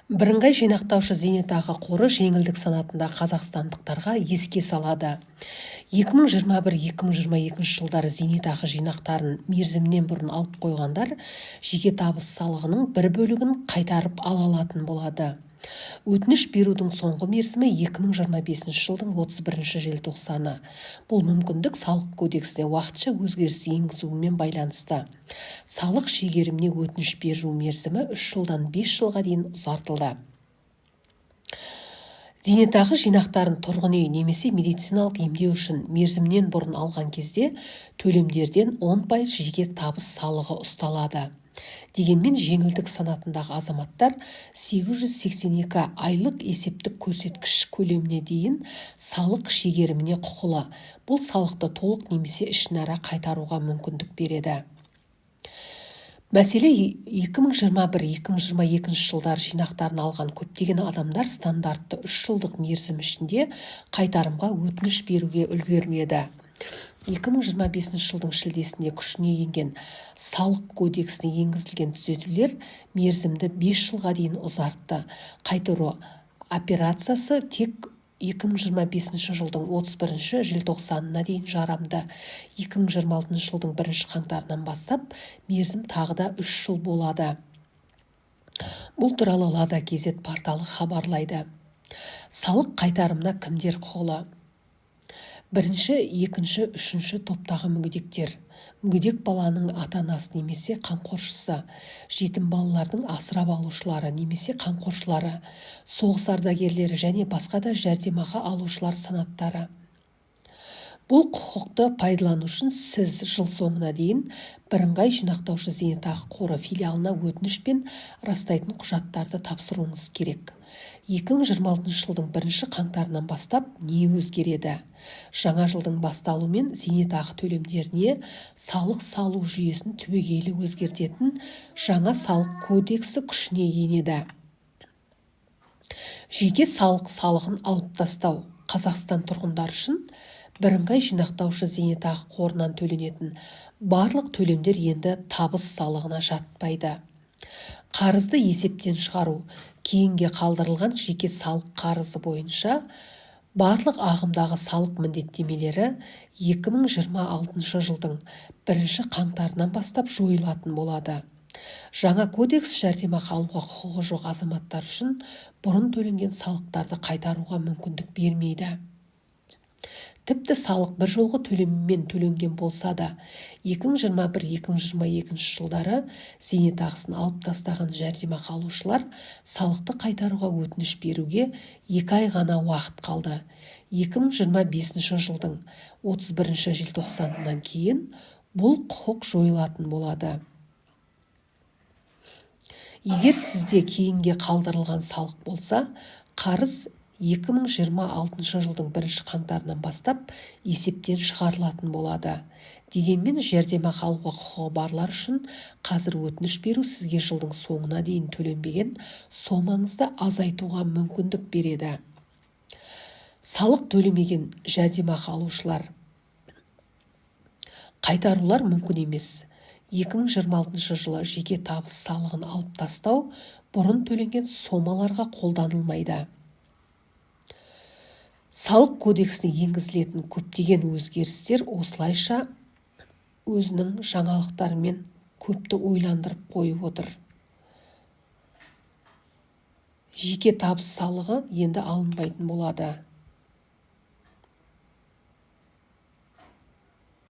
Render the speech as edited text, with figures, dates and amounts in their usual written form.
Бірыңғай жинақтаушы зейнетақы қоры жеңілдік санатында қазақстандықтарға еске салады. 2021-2022 жылдары зейнетақы жинақтарын мерзімнен бұрын алып қойғандар жеке табыс салығының бір бөлігін қайтарып ала алатын болады. Өтініш берудің соңғы мерзімі 2025 жылдың 31 желтоқсаны. Бұл мүмкіндік салық кодексіне уақытша өзгеріс енгізумен байланысты. Салық шегеріміне өтініш беру мерзімі 3 жылдан 5 жылға дейін ұзартылды. Зейнетақы жинақтарын тұрғын үй немесе медициналық емдеу үшін мерзімнен бұрын алған кезде төлемдерден 10% жеке табыс салығы ұсталады. Дегенмен жеңілдік санатындағы азаматтар 882 айлық есептік көрсеткіш көлеміне дейін салық шегеріміне құқылы. Бұл салықты толық немесе ішінара қайтаруға мүмкіндік береді. Мәселе 2021-2022 жылдар жинақтарын алған көптеген адамдар стандартты 3 жылдық мерзім ішінде қайтарымға өтініш беруге үлгермеді. 2025 жылдың шілдесінде күшіне енген салық кодексіне енгізілген түзетулер мерзімді 5 жылға дейін ұзартты. Қайтару операциясы тек 2025 жылдың 31 желтоқсанына дейін жарамды. 2026 жылдың 1 қаңтарынан бастап мерзім тағы да 3 жыл болады. Бұл туралы Лада Газет порталы хабарлайды. Салық қайтарымына кімдер құқылы? Бірінші, екінші, үшінші топтағы мүгедектер. Мүгедек баланың ата-анасы немесе қамқоршысы, жетім балалардың асырап алушылары немесе қамқоршылары, соғыс ардагерлері және басқа да жәрдемақы алушылар санаттары. Бұл құқықты пайдалану үшін сіз жыл соңына дейін бірыңғай жинақтаушы зейнетақы қоры филиалына өтініш пен растайтын құжаттарды тапсыруыңыз керек. 2026 жылдың 1 қаңтарынан бастап не өзгереді? Жаңа жылдың басталуымен зейнетақы төлемдеріне салық салу жүйесін түбегейлі өзгертетін жаңа салық кодексі күшіне енеді. Жеке салық салығын алып тастау. Қазақстан тұрғындар үшін бірыңғай жинақтаушы зейнетақы қорынан төленетін барлық төлемдер енді табыс салығына жатпайды. Қарызды есептен шығару. Кейінге қалдырылған жеке салық қарызы бойынша барлық ағымдағы салық міндеттемелері 2026 жылдың 1 қаңтарынан бастап жойылатын болады. Жаңа кодекс жәрдемақы алуға құқығы жоқ азаматтар үшін бұрын төленген салықтарды қайтаруға мүмкіндік бермейді. Тіпті салық бір жолғы төлеммен төленген болса да, 2021-2022 жылдары зейнетақысын алып тастаған жәрдемақы алушылар салықты қайтаруға өтініш беруге 2 ай ғана уақыт қалды. 2025 жылдың 31 желтоқсанынан кейін бұл құқық жойылатын болады. Егер сізде кейінге қалдырылған салық болса, қарыз 2026 жылдың 1 қаңтарынан бастап есептен шығарылатын болады. Дегенмен жәрдемақы алуға құқығы барлар үшін қазір өтініш беру сізге жылдың соңына дейін төленбеген сомаңызды азайтуға мүмкіндік береді. Салық төлемеген жәрдемақы алушылар. Қайтарулар мүмкін емес. 2026 жылы жеке табыс салығын алып тастау бұрын төленген сомаларға қолданылмайды. Салық кодексіне енгізілетін көптеген өзгерістер осылайша өзінің жаңалықтарымен көпті ойландырып қойып отыр. Жеке табыс салығы енді алынбайтын болады.